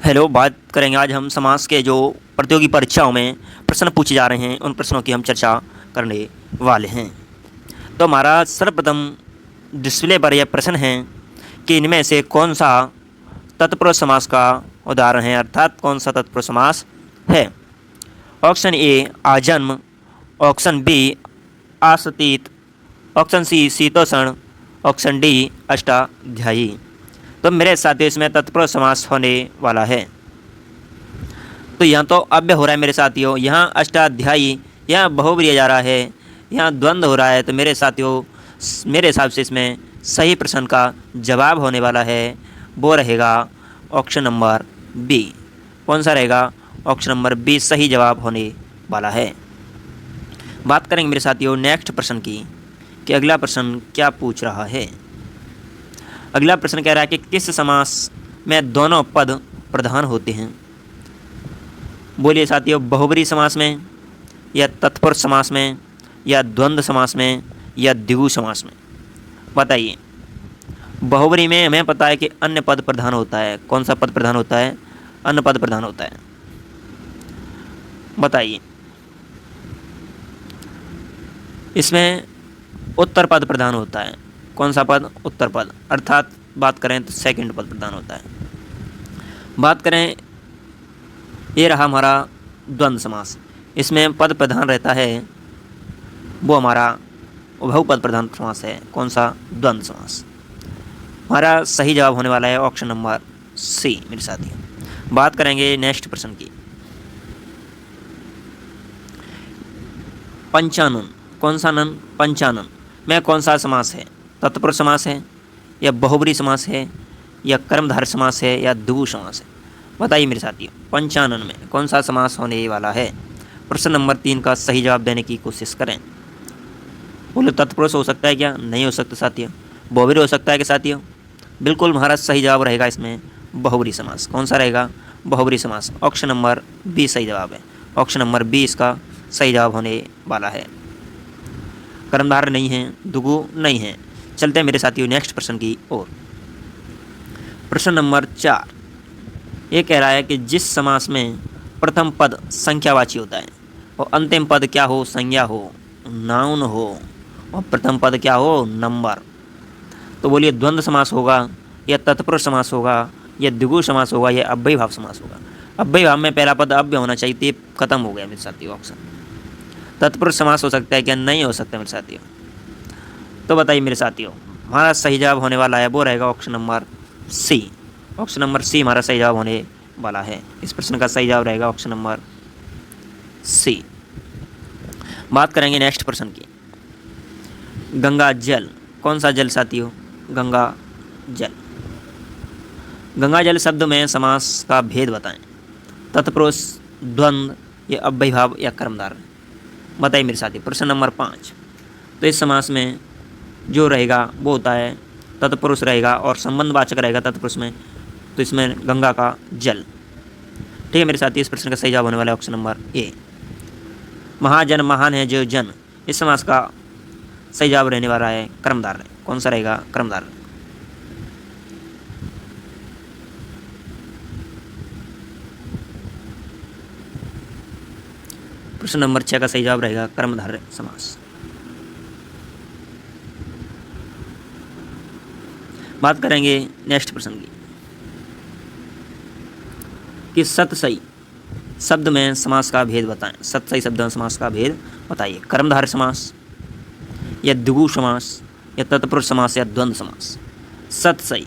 Hello, बात करेंगे आज हम समाज के जो प्रतियोगी परीक्षाओं में प्रश्न पूछे जा रहे हैं उन प्रश्नों की हम चर्चा करने वाले हैं। तो हमारा सर्वप्रथम डिस्प्ले पर यह प्रश्न है कि इनमें से कौन सा तत्पुरुष समास का उदाहरण है, अर्थात कौन सा तत्पुरुष समास है। ऑप्शन ए आजन्म, ऑप्शन बी आसतीत, ऑप्शन सी शीतोषण, ऑप्शन डी अष्टाध्यायी। तो मेरे साथियों इसमें तत्पुरुष समास होने वाला है। तो यहाँ तो अव्यय हो रहा है मेरे साथियों, यहाँ अष्टाध्यायी, यहाँ बहुव्रीहि जा रहा है, यहाँ द्वंद्व हो रहा है। तो मेरे साथियों मेरे हिसाब से इसमें सही प्रश्न का जवाब होने वाला है वो रहेगा ऑप्शन नंबर बी। कौन सा रहेगा? ऑप्शन नंबर बी सही जवाब होने वाला है। बात करेंगे मेरे साथियों नेक्स्ट प्रश्न की कि अगला प्रश्न क्या पूछ रहा है। अगला प्रश्न कह रहा है कि किस समास में दोनों पद प्रधान होते हैं। बोलिए साथियों, बहुब्रीहि समास में, या तत्पुरुष समास में, या द्वंद्व समास में, या द्विगु समास में। बताइए। बहुब्रीहि में हमें पता है कि अन्य पद प्रधान होता है। कौन सा पद प्रधान होता है? अन्य पद प्रधान होता है। बताइए। इसमें उत्तर पद प्रधान होता है। कौन सा पद? उत्तर पद, अर्थात बात करें तो सेकंड पद प्रधान होता है। बात करें, ये रहा हमारा द्वंद्व समास। इसमें पद प्रधान रहता है वो हमारा बहुपद प्रधान समास है। कौन सा? द्वंद्व समास। हमारा सही जवाब होने वाला है ऑप्शन नंबर सी मेरे साथियों। बात करेंगे नेक्स्ट प्रश्न की। पंचानन। कौन सा नन? पंचानन में कौन सा समास है? तत्पुरुष समास है, या बहुब्रीहि समास है, या कर्मधारय समास है, या द्विगु समास है। बताइए मेरे साथियों, पंचानन में कौन सा समास होने वाला है? प्रश्न नंबर 3 का सही जवाब देने की कोशिश करें। बोलो, तत्पुरुष हो सकता है क्या? नहीं हो सकता साथियों। बहुब्रीहि हो सकता है क्या साथियों? बिल्कुल, हमारा सही जवाब रहेगा इसमें बहुब्रीहि समास। कौन सा रहेगा? बहुब्रीहि समास। ऑप्शन नंबर बी सही जवाब है। ऑप्शन नंबर बी इसका सही जवाब होने वाला है। कर्मधारय नहीं है, द्विगु नहीं है। चलते हैं मेरे साथियों नेक्स्ट प्रश्न की ओर। प्रश्न नंबर 4 ये कह रहा है कि जिस समास में प्रथम पद संख्यावाची होता है और अंतिम पद क्या हो? संज्ञा हो, नाउन हो, और प्रथम पद क्या हो? नंबर। तो बोलिए, द्वंद्व समास होगा, या तत्पुरुष समास होगा, या द्विगु समास होगा, या अव्ययी भाव समास होगा। अव्ययी भाव में पहला पद अव्यय होना चाहिए, तो ये खत्म हो गया मेरे साथियों ऑप्शन। तत्पुरुष समास हो सकता है क्या? नहीं हो सकता मेरे साथियों। तो बताइए मेरे साथियों, हमारा सही जवाब होने वाला है वो रहेगा option number C. Option number C हमारा सही जवाब होने वाला है। इस प्रश्न का सही जवाब रहेगा ऑप्शन नंबर सी। बात करेंगे नेक्स्ट प्रश्न की। गंगा जल। कौन सा जल साथियों? गंगा जल। गंगा जल शब्द में समास का भेद बताएं। तत्पुरुष, द्वंद्व, या अव्ययी भाव, या कर्मधारय। बताइए मेरे साथियों। प्रश्न नंबर 5। तो इस समास में जो रहेगा वो होता है तत्पुरुष रहेगा और संबंधवाचक रहेगा तत्पुरुष में। तो इसमें गंगा का जल। ठीक है मेरे साथी, इस प्रश्न का सही जवाब होने वाला है ऑप्शन नंबर ए। महाजन, महान है जो जन, इस समास का सही जवाब रहने वाला है कर्मधारय। कौन सा रहेगा? कर्मधारय। प्रश्न नंबर 6 का सही जवाब रहेगा कर्मधारय समास। बात करेंगे नेक्स्ट प्रश्न की कि सतसई शब्द में समास का भेद बताएं। सतसई शब्द में समास का भेद बताइए। कर्मधारय समास, या द्विगु समास, या तत्पुरुष समास, या द्वंद्व समास। सतसई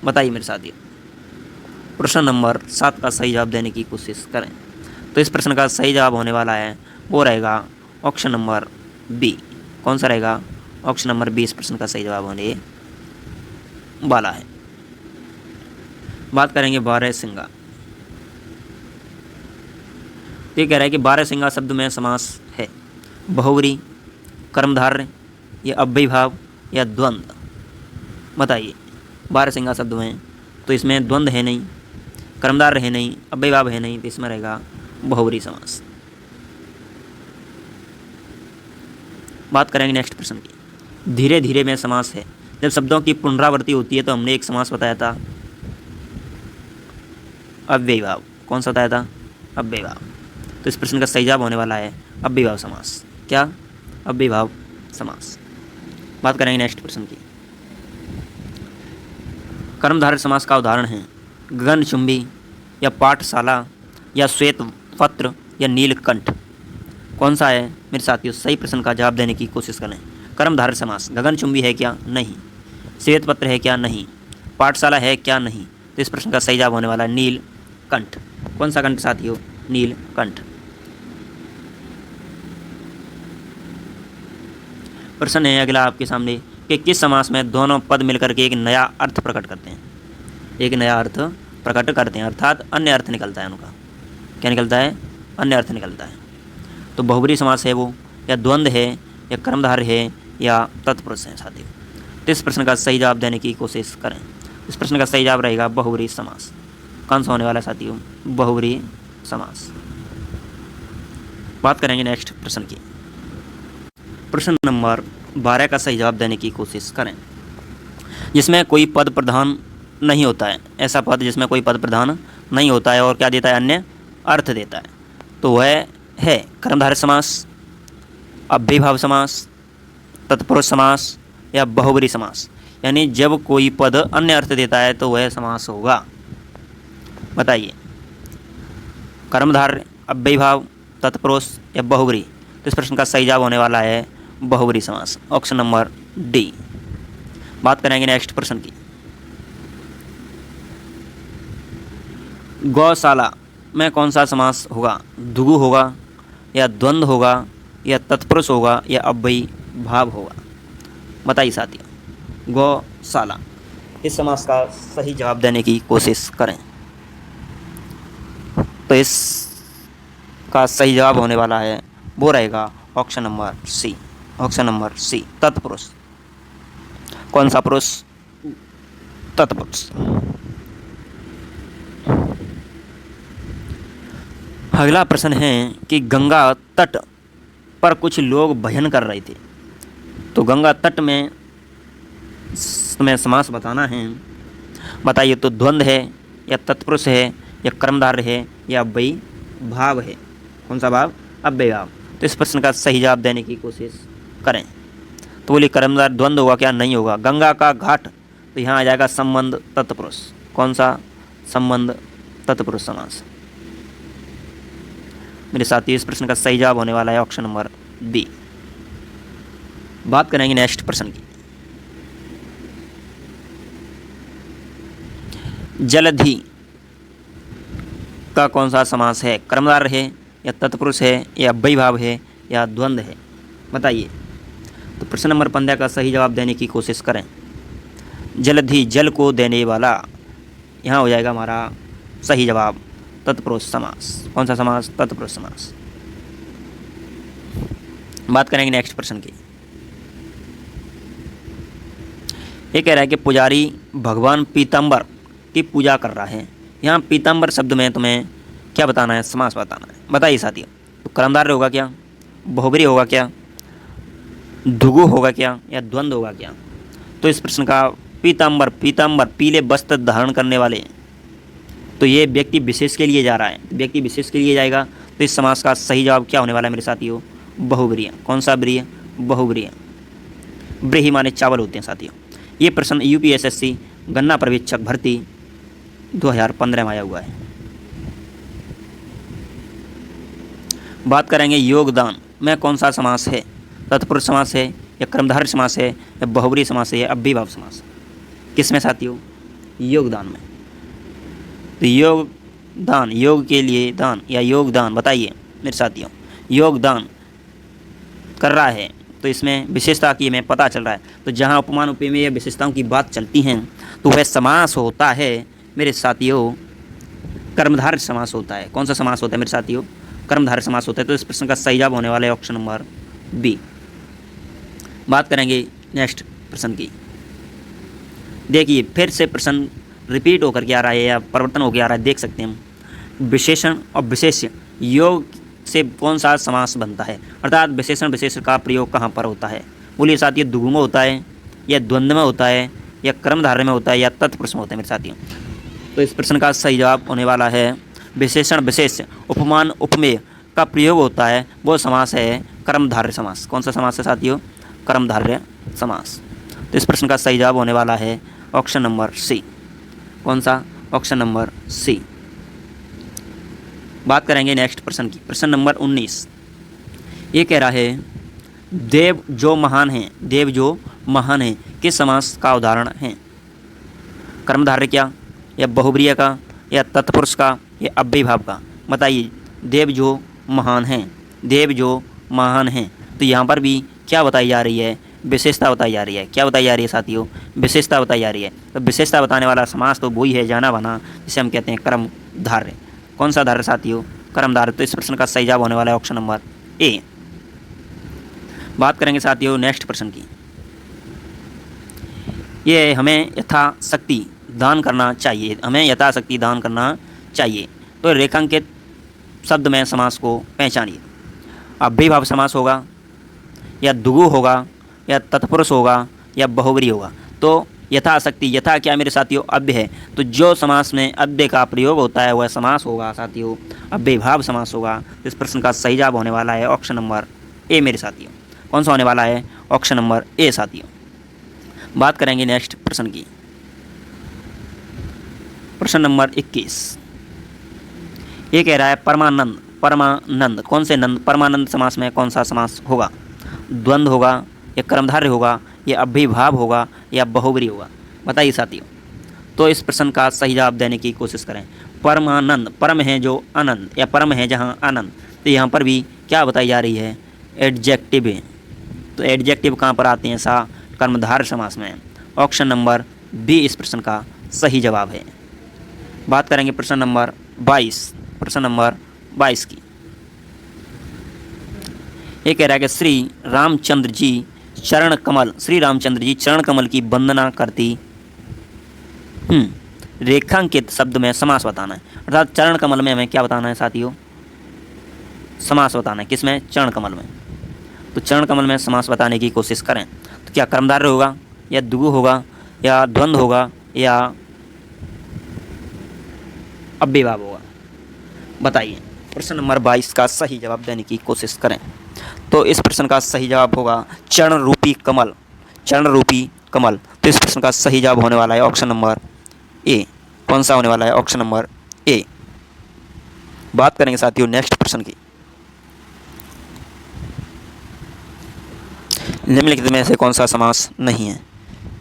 बताइए मेरे साथियों। प्रश्न नंबर 7 का सही जवाब देने की कोशिश करें। तो इस प्रश्न का सही जवाब होने वाला है वो रहेगा ऑप्शन नंबर बी। कौन सा रहेगा? ऑप्शन नंबर बी इस प्रश्न का सही जवाब होने वाला है। बात करेंगे बारहसिंगा। ये कह रहा है कि बारहसिंगा शब्द में समास है बहुब्रीहि, कर्मधारय, या अव्ययी भाव, या द्वंद्व। बताइए। बारहसिंगा शब्द में तो इसमें द्वंद्व है नहीं, कर्मधारय है नहीं, अव्ययी भाव है नहीं, तो इसमें रहेगा बहुब्रीहि समास। बात करेंगे नेक्स्ट प्रश्न की। धीरे धीरे में समास है। जब शब्दों की पुनरावृत्ति होती है तो हमने एक समास बताया था अव्ययी भाव। कौन सा बताया था? अव्ययी भाव। तो इस प्रश्न का सही जवाब होने वाला है अव्ययी भाव समास। क्या? अव्ययी भाव समास। बात करेंगे नेक्स्ट प्रश्न की। कर्मधारय समास का उदाहरण है गगनचुंबी या पाठशाला या श्वेत पत्र या नीलकंठ। कौन सा है मेरे साथियों? सही प्रश्न का जवाब देने की कोशिश करें। कर्मधारय समास, गगनचुंबी है क्या? नहीं। श्वेत पत्र है क्या? नहीं। पाठशाला है क्या? नहीं। तो इस प्रश्न का सही जवाब होने वाला है नीलकंठ। कौन सा कंठ साथियों? नीलकंठ। प्रश्न है अगला आपके सामने कि किस समास में दोनों पद मिलकर के एक नया अर्थ प्रकट करते हैं? एक नया अर्थ प्रकट करते हैं, अर्थात अन्य अर्थ निकलता है उनका। क्या निकलता है? अन्य अर्थ निकलता है। तो बहुब्री समास है वो, या द्वंद्व है, या कर्मधारय है, या तत्पुरुष है साथियों। तो इस प्रश्न का सही जवाब देने की कोशिश करें। इस प्रश्न का सही जवाब रहेगा बहुब्री समास। कौन सा होने वाला है साथियों? बहुब्री समास। बात करेंगे नेक्स्ट प्रश्न की। प्रश्न नंबर 12 का सही जवाब देने की कोशिश करें। जिसमें कोई पद प्रधान नहीं होता है, ऐसा पद जिसमें कोई पद प्रधान नहीं होता है और क्या देता है? अन्य अर्थ देता है। तो वह है कर्मधारय समास, अव्ययी भाव समास, तत्पुरुष समास या बहुब्री समास। यानी जब कोई पद अन्य अर्थ देता है तो वह समास होगा। बताइए, कर्मधारय, अव्ययी भाव, तत्पुरुष या बहुब्री। तो इस प्रश्न का सही जवाब होने वाला है बहुब्री समास, ऑप्शन नंबर डी। बात करेंगे नेक्स्ट प्रश्न की। गौशाला में कौन सा समास होगा? द्विगु होगा, या द्वंद्व होगा, या तत्पुरुष होगा, या अव्ययी भाव होगा? बताइए साथियों। गौशाला, इस समास का सही जवाब देने की कोशिश करें। तो इस का सही जवाब होने वाला है वो रहेगा option number C. Option number C, तत्पुरुष। कौन सा पुरुष? तत्पुरुष। अगला प्रश्न है कि गंगा तट पर कुछ लोग भजन कर रहे थे। तो गंगा तट में तुम्हें समास बताना है। बताइए, तो द्वंद्व है, या तत्पुरुष है, या कर्मधारय है, या अव्ययी भाव है? कौन सा भाव? अव्ययी भाव। तो इस प्रश्न का सही जवाब देने की कोशिश करें। तो बोलिए, कर्मधारय द्वंद्व होगा क्या? नहीं होगा। गंगा का घाट, तो यहाँ आ जाएगा संबंध तत्पुरुष। कौन सा? संबंध तत्पुरुष समास। मेरे साथियों, इस प्रश्न का सही जवाब होने वाला है ऑप्शन नंबर बी। बात करेंगे नेक्स्ट प्रश्न की। जलधि का कौन सा समास है? कर्मधारय है, या तत्पुरुष है, या अव्ययी भाव है, या द्वंद्व है? बताइए। तो प्रश्न नंबर 15 का सही जवाब देने की कोशिश करें। जलधि, जल को देने वाला, यहाँ हो जाएगा हमारा सही जवाब तत्पुरुष समास। कौन सा समास? तत्पुरुष समास। बात करेंगे नेक्स्ट प्रश्न की। ये कह रहा है कि पुजारी भगवान पीताम्बर की पूजा कर रहा है। यहाँ पीताम्बर शब्द में तुम्हें क्या बताना है? समास बताना है। बताइए साथियों। तो कर्मधारय होगा क्या? बहुब्री होगा क्या? द्विगु होगा क्या? या द्वंद्व होगा क्या? तो इस प्रश्न का पीताम्बर, पीताम्बर पीले वस्त्र धारण करने वाले, तो ये व्यक्ति विशेष के लिए जा रहा है। व्यक्ति विशेष के लिए जाएगा। तो इस समास का सही जवाब क्या होने वाला है मेरे साथियों? बहुब्रीय। कौन सा ब्रीय? बहुब्रीय। ब्रीही माने चावल होते हैं साथियों। ये प्रश्न यूपीएसएससी गन्ना पर्यवेक्षक भर्ती 2015 में आया हुआ है। बात करेंगे योगदान में कौन सा समास है? तत्पुरुष समास है, या कर्मधारय समास है, या बहुब्री समास है, या अव्ययी भाव समास? किस में साथियों? योगदान में। तो योगदान, योग के लिए दान, या योगदान। बताइए मेरे साथियों। योगदान कर रहा है, तो इसमें विशेषता की हमें पता चल रहा है। तो जहाँ उपमान उपमेय या विशेषताओं की बात चलती हैं तो वह समास होता है मेरे साथियों, कर्मधारय समास होता है। कौन सा समास होता है मेरे साथियों? कर्मधारय समास होता है। तो इस प्रश्न का सही जवाब होने वाला है ऑप्शन नंबर बी। बात करेंगे नेक्स्ट प्रश्न की। देखिए, फिर से प्रश्न रिपीट होकर के आ रहा है या परिवर्तन होकर आ रहा है, देख सकते हैं हम। विशेषण और विशेष्य योग से कौन सा समास बनता है? अर्थात विशेषण विशेष्य का प्रयोग कहाँ पर होता है? बोलिए साथियों। द्विगु में होता है, या द्वंद्व में होता है, या कर्मधारय में होता है, या तत्पुरुष में होता है मेरे साथियों? तो इस प्रश्न का सही जवाब होने वाला है विशेषण विशेष उपमान उपमेय का प्रयोग होता है वो समास है कर्मधारय समास। कौन सा समास है साथियों? कर्मधारय समास। तो इस प्रश्न का सही जवाब होने वाला है ऑप्शन नंबर सी। कौन सा? Option number C. बात करेंगे नेक्स्ट प्रश्न की। प्रश्न नंबर 19 ये कह रहा है देव जो महान है, देव जो महान है किस समास का उदाहरण है? कर्मधारय क्या, या बहुब्रीहि का, या तत्पुरुष का, या अव्ययीभाव का? बताइए। देव जो महान हैं, देव जो महान हैं, तो यहाँ पर भी क्या बताई जा रही है? विशेषता बताई जा रही है। क्या बताई जा रही है साथियों? विशेषता बताई जा रही है। तो विशेषता बताने वाला समास तो वही है जाना बना, जिसे हम कहते हैं कर्मधारय। कौन सा धारय साथियों? कर्मधारय। तो इस प्रश्न का सही जवाब होने वाला है ऑप्शन नंबर ए। बात करेंगे साथियों नेक्स्ट प्रश्न की। ये हमें यथाशक्ति दान करना चाहिए, हमें यथाशक्ति दान करना चाहिए। तो रेखांकित शब्द में समास को पहचानिए। अव्ययीभाव समास होगा, या द्विगु होगा, या तत्पुरुष होगा, या बहुब्रीहि होगा? तो यथाशक्ति, यथा क्या मेरे साथियों? अव्यय है। तो जो समास में अव्यय का प्रयोग होता है वह समास होगा साथियों अव्ययीभाव समास होगा। इस प्रश्न का सही जवाब होने वाला है ऑप्शन नंबर ए मेरे साथियों। कौन सा होने वाला है? ऑप्शन नंबर ए साथियों। बात करेंगे नेक्स्ट प्रश्न की। प्रश्न नंबर 21 ये कह रहा है परमानंद, परमानंद कौन से नंद? परमानंद समास में कौन सा समास होगा? द्वंद्व होगा, या कर्मधारय होगा, या अव्ययीभाव होगा, या बहुब्रीहि होगा? बताइए साथियों। तो इस प्रश्न का सही जवाब देने की कोशिश करें। परमानंद, परम है जो आनंद, या परम है जहाँ आनंद, तो यहाँ पर भी क्या बताई जा रही है? एडजेक्टिव है। तो एडजेक्टिव कहाँ पर आते हैं? सा कर्मधारय समास में। ऑप्शन नंबर बी इस प्रश्न का सही जवाब है। बात करेंगे प्रश्न नंबर 22, प्रश्न नंबर 22 की। ये कह रहा है कि श्री रामचंद्र जी चरण कमल, श्री रामचंद्र जी चरण कमल की वंदना करती रेखांकित शब्द में समास बताना है। अर्थात चरण कमल में हमें क्या बताना है साथियों? समास बताना है। किसमें? चरण कमल में। तो चरण कमल में समास बताने की कोशिश करें। तो क्या कर्मधारय होगा, या द्विगु होगा, या द्वंद्व होगा, या अव्ययीभाव होगा? बताइए। प्रश्न नंबर 22 का सही जवाब देने की कोशिश करें। तो इस प्रश्न का सही जवाब होगा चरण रूपी कमल, चरण रूपी कमल। तो इस प्रश्न का सही जवाब होने वाला है ऑप्शन नंबर ए। कौन सा होने वाला है? Option number A. बात करेंगे साथियों नेक्स्ट प्रश्न की। निम्नलिखित में से कौन सा समास नहीं है?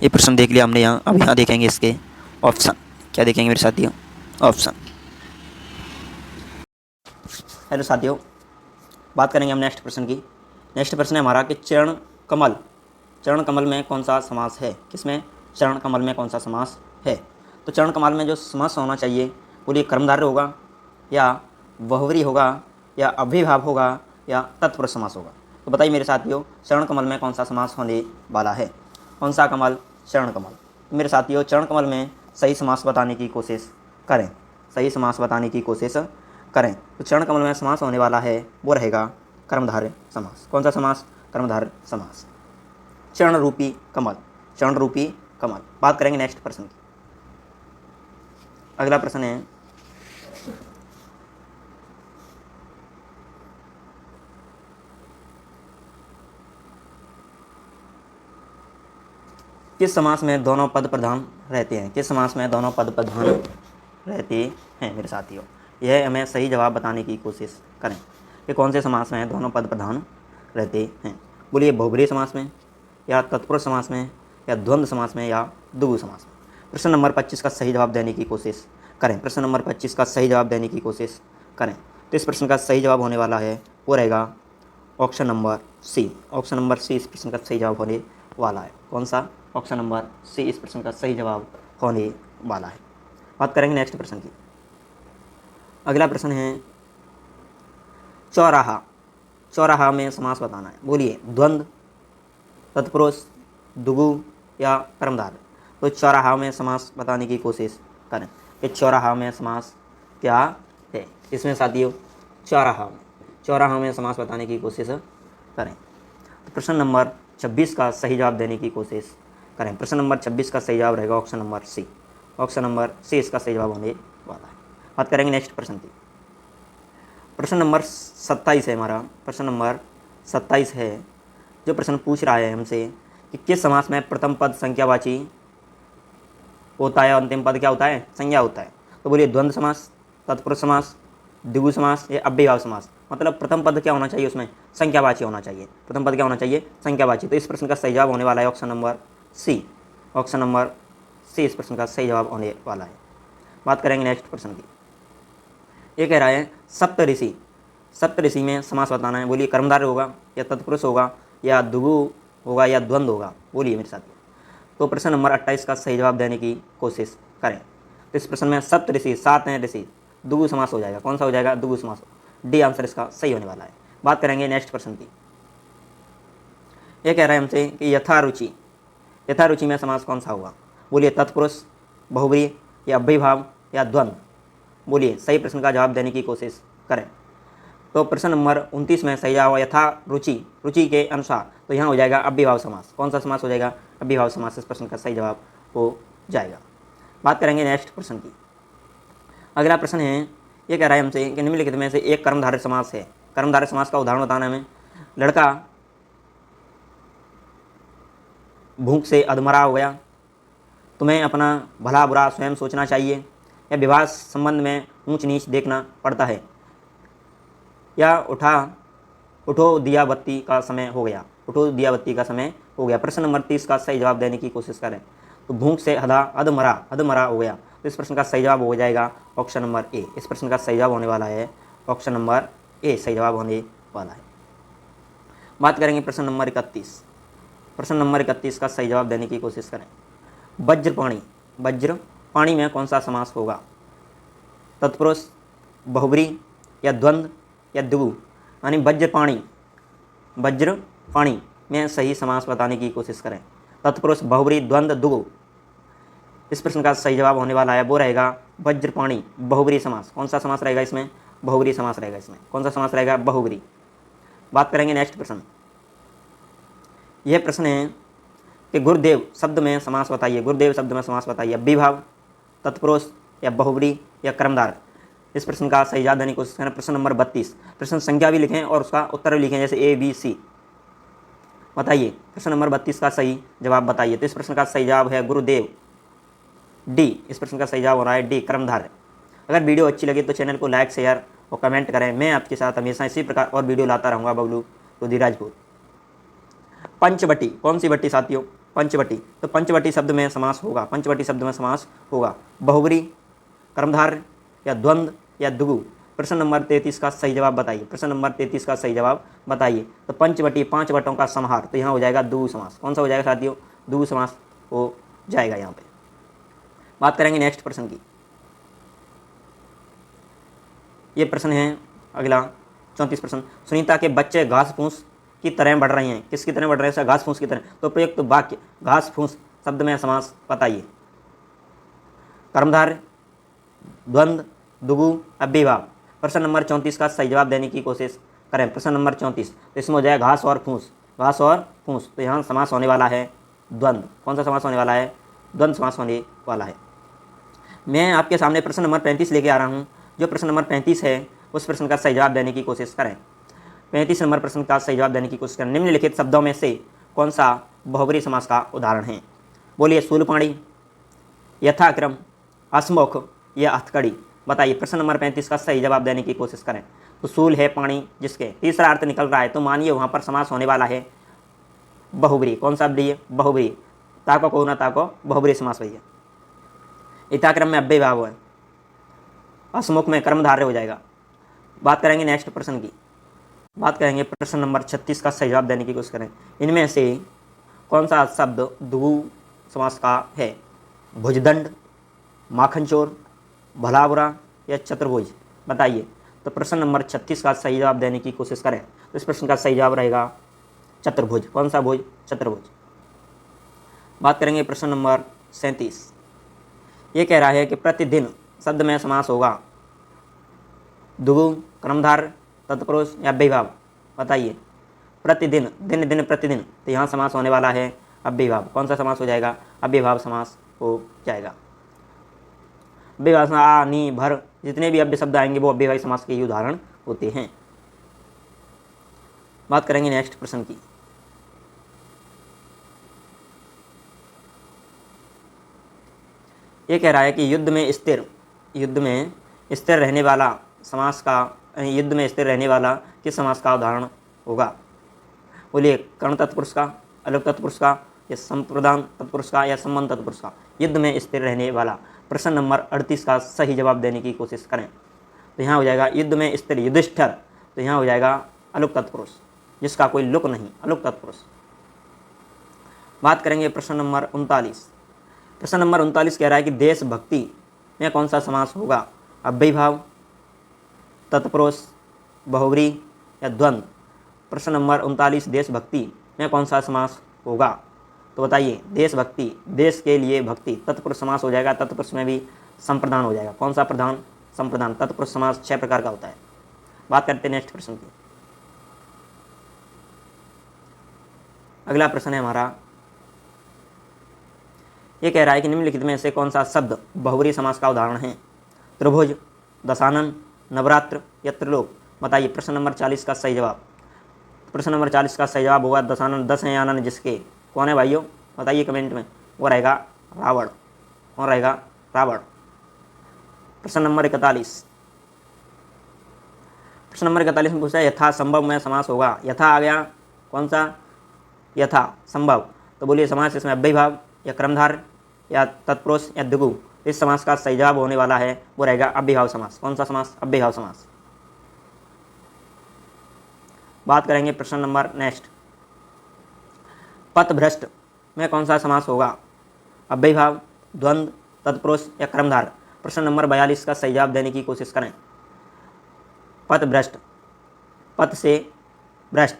ये प्रश्न देख लिया हमने यहाँ। अब यहाँ देखेंगे इसके ऑप्शन। क्या देखेंगे मेरे साथियों? ऑप्शन। हेलो साथियों, बात करेंगे हम नेक्स्ट प्रश्न की। नेक्स्ट प्रश्न है हमारा कि चरण कमल, चरण कमल में कौन सा समास है? किसमें? चरण कमल में कौन सा समास है? तो चरण कमल में जो समास होना चाहिए बोलिए कर्मधारय होगा, या बहुब्रीहि होगा, या अव्ययीभाव होगा, या तत्पुरुष समास होगा? तो बताइए मेरे साथियों चरण कमल में कौन सा समास होने वाला है? कौन सा कमल? चरण कमल। तो मेरे साथियों चरण कमल में सही समास बताने की कोशिश करें, सही समास बताने की कोशिश करें। तो चरण कमल में समास होने वाला है वो रहेगा कर्मधारय समास। कौन सा समास? कर्मधारय समास। चरण रूपी कमल, चरण रूपी कमल। बात करेंगे नेक्स्ट प्रश्न की। अगला प्रश्न है किस समास में दोनों पद प्रधान रहते हैं? किस समास में दोनों पद प्रधान रहते हैं मेरे साथियों? यह हमें सही जवाब बताने की कोशिश करें कि कौन से समास में दोनों पद प्रधान रहते हैं। बोलिए बहुब्रीहि समास में, या तत्पुरुष समास में, या द्वंद्व समास में, या द्विगु समास में? प्रश्न नंबर 25 का सही जवाब देने की कोशिश करें। प्रश्न नंबर 25 का सही जवाब देने की कोशिश करें। तो इस प्रश्न का सही जवाब होने वाला है वो रहेगा option number C. Option number C इस प्रश्न का सही जवाब होने वाला है। कौन सा? ऑप्शन नंबर सी इस प्रश्न का सही जवाब होने वाला है। बात करेंगे नेक्स्ट प्रश्न की। अगला प्रश्न है चौराहा, चौराहा में समास बताना है। बोलिए द्वंद्व, तत्पुरुष, द्विगु, या कर्मधारय? तो चौराहा में समास बताने की कोशिश करें कि चौराहा में समास क्या है? इसमें साथियों चौराहा में समास बताने की कोशिश करें। तो प्रश्न नंबर 26 का सही जवाब देने की कोशिश करें। प्रश्न नंबर 26 का सही जवाब रहेगा option number C. Option number C इसका सही जवाब होने वाला है। बात करेंगे नेक्स्ट प्रश्न की। प्रश्न नंबर 27 है हमारा, प्रश्न नंबर 27 है। जो प्रश्न पूछ रहा है हमसे कि किस समास में प्रथम पद संख्यावाची होता है और अंतिम पद क्या होता है, संज्ञा होता है। तो बोलिए द्वंद्व समास, तत्पुरुष समास, द्विगु समास या अव्ययभाव समास। मतलब प्रथम पद क्या होना चाहिए, उसमें संख्यावाची होना चाहिए। प्रथम पद क्या होना चाहिए, संख्यावाची। तो इस प्रश्न का सही जवाब होने वाला है option number C. Option number C इस प्रश्न का सही जवाब होने वाला है। बात करेंगे नेक्स्ट प्रश्न की। ये कह रहा है सप्तऋषि, सप्तऋषि में समास बताना है। बोलिए कर्मधारय होगा या तत्पुरुष होगा या द्विगु होगा या द्वंद्व होगा, बोलिए मेरे साथ। तो प्रश्न नंबर 28 का सही जवाब देने की कोशिश करें। तो इस प्रश्न में सप्त ऋषि, 7 हैं ऋषि, द्विगु समास हो जाएगा। कौन सा हो जाएगा, द्विगु समास। डी आंसर इसका सही होने वाला है। बात करेंगे नेक्स्ट प्रश्न की। ये कह रहा है हमसे कि यथारुचि, यथारुचि में समास कौन सा होगा। बोलिए तत्पुरुष, बहुब्री या अव्ययभाव या द्वंद्व, बोलिए सही प्रश्न का जवाब देने की कोशिश करें। तो प्रश्न नंबर 29 में सही जवाब यथा रुचि, रुचि के अनुसार, तो यहाँ हो जाएगा अव्ययभाव समास। कौन सा समास हो जाएगा, अव्ययभाव समास इस प्रश्न का सही जवाब हो जाएगा। बात करेंगे नेक्स्ट प्रश्न की। अगला प्रश्न है, ये कह रहा है हमसे कि निम्नलिखित में से एक कर्मधारय समास है। कर्मधारय समास का उदाहरण बताना हमें। लड़का भूख से अधमरा हो गया, तुम्हें अपना भला बुरा स्वयं सोचना चाहिए, या विवाह संबंध में ऊंच नीच देखना पड़ता है, या उठो दिया बत्ती का समय हो गया, उठो दिया बत्ती का समय हो गया। प्रश्न नंबर 30 का सही जवाब देने की कोशिश करें। तो भूख से अधमरा हो गया, तो इस प्रश्न का सही जवाब हो जाएगा ऑप्शन नंबर ए। इस प्रश्न का सही जवाब होने वाला है ऑप्शन नंबर ए, सही जवाब होने वाला है। बात करेंगे प्रश्न नंबर 31। प्रश्न नंबर 31 का सही जवाब देने की कोशिश करें। वज्रपाणी, वज्रपाणी में कौन सा समास होगा। तत्पुरुष, बहुब्री या द्वंद्व या द्विगु, यानी वज्रपाणी, वज्रपाणी में सही समास बताने की कोशिश करें। तत्पुरुष, बहुब्री, द्वंद्व, द्विगु, इस प्रश्न का सही जवाब होने वाला है वो रहेगा वज्रपाणी, बहुब्री समास। कौन सा समास रहेगा इसमें, बहुब्री समास रहेगा इसमें। कौन सा समास रहेगा, बहुब्री। बात करेंगे नेक्स्ट प्रश्न। यह प्रश्न है कि गुरुदेव शब्द में समास बताइए, गुरुदेव शब्द में समास बताइए। अव्ययभाव, तत्पुरुष या बहुब्री या कर्मधारय, इस प्रश्न का सही जवाब देने की कोशिश करें। प्रश्न नंबर 32। प्रश्न संख्या भी लिखें और उसका उत्तर भी लिखें, जैसे ए बी सी। बताइए प्रश्न नंबर 32 का सही जवाब बताइए। तो इस प्रश्न का सही जवाब है गुरुदेव, डी। इस प्रश्न का सही जवाब हो रहा है डी, कर्मधारय। अगर वीडियो अच्छी लगे तो चैनल को लाइक, शेयर और कमेंट करें। मैं आपके साथ हमेशा इसी प्रकार और वीडियो लाता रहूँगा। बबलू रुधिराजपुर। पंचवटी, कौन सी बट्टी साथियों, पंचवटी। तो पंचवटी शब्द में समास होगा, पंचवटी शब्द में समास होगा बहुब्री, कर्मधारय या द्वंद्व या द्विगु। प्रश्न नंबर 33 का सही जवाब बताइए। प्रश्न नंबर 33 का सही जवाब बताइए। तो पंचवटी, 5 वटों का समाहार, तो यहाँ हो जाएगा द्विगु समास। कौन सा हो जाएगा साथियों, द्विगु समास हो जाएगा यहाँ पे। बात करेंगे नेक्स्ट प्रश्न की। ये प्रश्न है अगला 34 प्रश्न। सुनीता के बच्चे घास फूस की तरह बढ़ रहे हैं। किसकी तरह बढ़ रहे हैं, घास फूस की तरह। तो प्रयुक्त वाक्य घास फूस शब्द में समास बताइए। कर्मधारय, द्वंद्व, द्विगु, अव्ययभाव। प्रश्न नंबर 34 का सही जवाब देने की कोशिश करें। प्रश्न नंबर 34, तो इसमें हो जाएगा घास और फूस, घास और फूस। तो यहाँ समास होने वाला है द्वंद्व। कौन सा समास होने वाला है, द्वंद्व समास होने वाला है। मैं आपके सामने प्रश्न नंबर 35 लेके आ रहा हूँ। जो प्रश्न नंबर 35 है उस प्रश्न का सही जवाब देने की कोशिश करें। 35 नंबर प्रश्न का सही जवाब देने की कोशिश करें। निम्नलिखित शब्दों में से कौन सा बहुब्री समास का उदाहरण है। बोलिए शूलपाणी, यथाक्रम, हसमुख या हथकड़ी। बताइए प्रश्न नंबर 35 का सही जवाब देने की कोशिश करें। तो शूल है पानी जिसके तीसरा अर्थ निकल रहा है, तो मानिए वहाँ पर समास होने वाला है बहुब्री। कौन सा है, बहुब्री। ताको को ना ताको, बहुब्री समास भैया। यथाक्रम में अव्ययभाव है, हसमुख में कर्मधारय हो जाएगा। बात करेंगे नेक्स्ट प्रश्न की। बात करेंगे प्रश्न नंबर 36 का सही जवाब देने की कोशिश करें। इनमें से कौन सा शब्द द्विगु समास का है। भुजदंड, माखन चोर, भला बुरा या चतुर्भुज। बताइए। तो प्रश्न नंबर 36 का सही जवाब देने की कोशिश करें। तो इस प्रश्न का सही जवाब रहेगा चतुर्भुज। कौन सा भुज, चतुर्भुज। बात करेंगे प्रश्न नंबर 37। ये कह रहा है कि प्रतिदिन शब्द में समास होगा द्विगु, कर्मधारय, तत्पुरुष या अव्ययभाव। बताइए। प्रतिदिन, दिन दिन प्रतिदिन, तो यहाँ समास होने वाला है अव्ययभाव। कौन सा समास हो जाएगा, अव्ययभाव समास हो जाएगा। अव्ययभावी समास आ, नी, भर, जितने भी अव्यय शब्द आएंगे वो अव्ययभावी समास के ही उदाहरण होते हैं। बात करेंगे नेक्स्ट प्रश्न की। ये कह रहा है कि युद्ध में स्थिर रहने वाला समास का, युद्ध में स्थिर रहने वाला किस समास का उदाहरण होगा? बोलिए, कर्ण तत्पुरुष का, अलग तत्पुरुष का, या संप्रदान तत्पुरुष का, या संबंध तत्पुरुष का? युद्ध में स्थिर रहने वाला। प्रश्न नंबर 38 का सही जवाब देने की कोशिश करें। तो यहाँ हो जाएगा युद्ध में स्थिर, युधिष्ठिर, तो यहाँ हो जाएगा अलुक तत्पुरुष, जिसका कोई लुक नहीं, अलुक तत्पुरुष। बात करेंगे प्रश्न नंबर 39। प्रश्न नंबर 39 कह रहा है कि देशभक्ति में कौन सा समास होगा? अव्ययीभाव, तत्पुरुष, बहुव्री या द्वंद्व? प्रश्न नंबर 39, देशभक्ति में कौन सा समास होगा? तो बताइए, देशभक्ति, देश के लिए भक्ति, तत्पुरुष समास हो जाएगा। तत्पुरुष में भी संप्रदान हो जाएगा। कौन सा प्रधान? संप्रदान। तत्पुरुष समास 6 प्रकार का होता है। बात करते हैं नेक्स्ट प्रश्न की। अगला प्रश्न है हमारा, ये कह रहा है कि निम्नलिखित में से कौन सा शब्द बहुव्रीहि समास का उदाहरण है? त्रिभुज, दशानन, नवरात्र या त्रिलोक? बताइए प्रश्न नंबर 40 का सही जवाब। प्रश्न नंबर 40 का सही जवाब होगा दशानन। 10 हैं आनंद जिसके, कौन है भाइयों? बताइए कमेंट में। वो रहेगा रावण। कौन रहेगा? रावण। प्रश्न नंबर 41। प्रश्न नंबर 41 में पूछा है यथा संभव में समास होगा। यथा आ गया, कौन सा? यथा संभव। तो बोलिए समास इसमें अव्ययीभाव या क्रमधार या तत्पुरुष या द्विगु? इस समास का सही जवाब होने वाला है, वो रहेगा अव्ययीभाव समास। कौन सा समास? अव्ययीभाव समास। बात करेंगे प्रश्न नंबर नेक्स्ट, पथभ्रष्ट में कौन सा समास होगा? अव्ययीभाव, द्वंद्व, तत्पुरुष या क्रमधार? प्रश्न नंबर 42 का सही जवाब देने की कोशिश करें। पथभ्रष्ट, पथ से भ्रष्ट,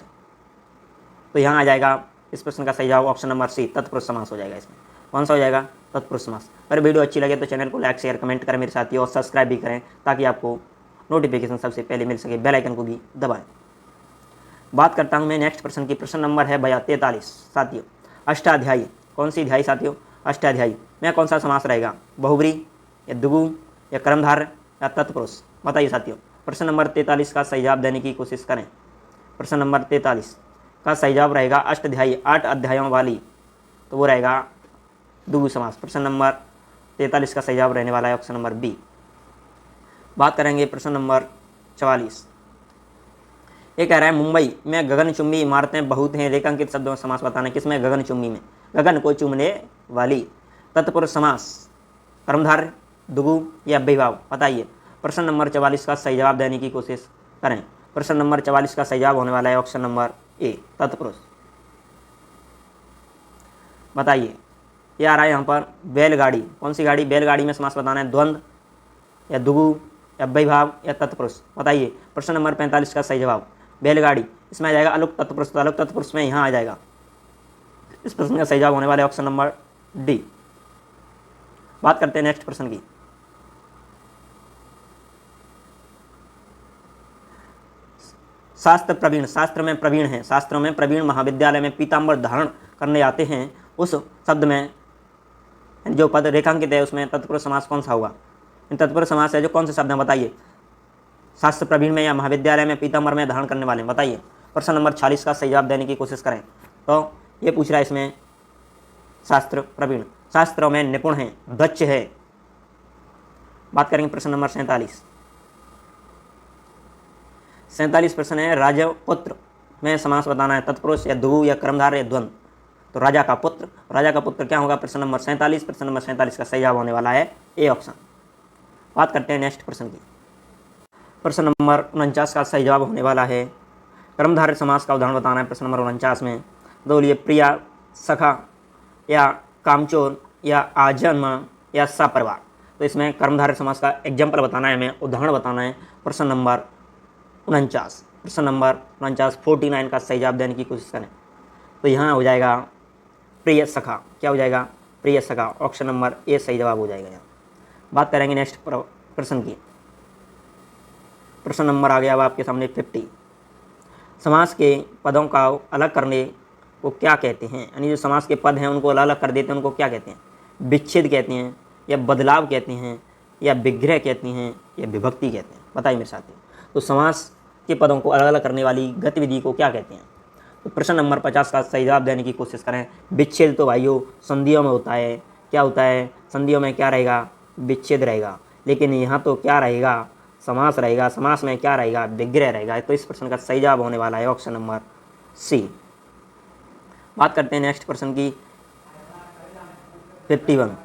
तो यहाँ आ जाएगा इस प्रश्न का सही जवाब ऑप्शन नंबर सी, तत्पुरुष समास हो जाएगा। इसमें कौन सा हो जाएगा? तत्पुरुष समास। अगर वीडियो अच्छी लगे तो चैनल को लाइक शेयर कमेंट करें मेरे साथियों, और सब्सक्राइब भी करें ताकि आपको नोटिफिकेशन सबसे पहले मिल सके। बेल आइकन को भी दबाएं। बात करता हूँ मैं नेक्स्ट प्रश्न की। प्रश्न नंबर है 43 साथियों, अष्टाध्यायी। कौन सी अध्यायी साथियों? अष्टाध्यायी में कौन सा समास रहेगा? बहुव्रीहि या द्विगु या कर्मधार या तत्पुरुष? बताइए साथियों। प्रश्न नंबर 43 का सही जवाब देने की कोशिश करें। प्रश्न नंबर 43 का सही जवाब रहेगा अष्टाध्यायी, 8 अध्यायों वाली, तो वो रहेगा द्विगु समास। प्रश्न नंबर 43 का सही जवाब रहने वाला है ऑप्शन नंबर बी। बात करेंगे प्रश्न नंबर 44। ये कह रहा है मुंबई में गगनचुंबी इमारतें बहुत हैं, रेखांकित शब्दों में समास बताना। किसमें? गगनचुंबी में। गगन को चूमने वाली। तत्पुरुष समास, कर्मधार, द्विगु या अव्ययीभाव? बताइए। प्रश्न नंबर 44 का सही जवाब देने की कोशिश करें। प्रश्न नंबर 44 का सही जवाब होने वाला है ऑप्शन नंबर ए, तत्पुरुष। बताइए। ये आ रहा है यहाँ पर बैलगाड़ी। कौन सी गाड़ी? बैलगाड़ी में समास बताना है। द्वंद्व या द्विगु या अव्ययीभाव या तत्पुरुष? बताइए। प्रश्न नंबर 45 का सही जवाब बैलगाड़ी। इसमें आ जाएगा अलुक तत्पुरुष, तो अलुक तत्पुरुष में यहाँ आ जाएगा। इस प्रश्न का सही जवाब होने वाला है ऑप्शन नंबर डी। बात करते हैं नेक्स्ट प्रश्न की। शास्त्र प्रवीण, शास्त्र में प्रवीण है, शास्त्रों में प्रवीण महाविद्यालय में पीताम्बर धारण करने आते हैं, उस शब्द में जो पद रेखांकित है उसमें तत्पुरुष समास कौन सा होगा? इन तत्पुरुष समास है जो कौन से शब्द हैं? बताइए। शास्त्र प्रवीण में या महाविद्यालय में पीताम्बर में धारण करने वाले, बताइए। प्रश्न नंबर 46 का सही जवाब देने की कोशिश करें। तो ये पूछ रहा है इसमें शास्त्र प्रवीण, शास्त्रों में निपुण है, दक्ष है। बात करेंगे प्रश्न नंबर 47। 47 प्रश्न है राजपुत्र में समास बताना है। तत्पुरुष या द्विगु या कर्मधार या द्वंद्व? तो राजा का पुत्र, राजा का पुत्र क्या होगा? प्रश्न नंबर 47। प्रश्न नंबर 47 का सही जवाब होने वाला है ए ऑप्शन। बात करते हैं नेक्स्ट प्रश्न की। प्रश्न नंबर 49 का सही जवाब होने वाला है कर्मधारय समास का उदाहरण बताना है। प्रश्न नंबर 49 में बोलिए प्रिया, सखा या कामचोर या आजन्म या सपरिवार? तो इसमें कर्मधारय समास का एग्जाम्पल बताना है, हमें उदाहरण बताना है। प्रश्न नंबर 49, प्रश्न नंबर 49 49 का सही जवाब देने की कोशिश करें। तो यहाँ हो जाएगा प्रिय सखा। क्या हो जाएगा? प्रिय सखा। ऑप्शन नंबर ए सही जवाब हो जाएगा यहाँ। बात करेंगे नेक्स्ट प्रश्न की। प्रश्न नंबर आ गया अब आपके सामने 50। समास के पदों का अलग करने को क्या कहते हैं? यानी जो समास के पद हैं उनको अलग अलग कर देते हैं, उनको क्या कहते हैं? विच्छेद कहते हैं या बदलाव कहते हैं या विग्रह कहते हैं या विभक्ति कहते हैं? बताइए मेरे साथियों। तो समास के पदों को अलग अलग करने वाली गतिविधि को क्या कहते हैं? तो प्रश्न नंबर 50 का सही जवाब देने की कोशिश करें। विच्छेद तो भाइयों संधियों में होता है। क्या होता है? संधियों में क्या रहेगा? विच्छेद रहेगा। लेकिन यहाँ तो क्या रहेगा? समास रहेगा। समास में क्या रहेगा? विग्रह रहेगा। तो इस प्रश्न का सही जवाब होने वाला है ऑप्शन नंबर सी। बात करते हैं नेक्स्ट प्रश्न की 51।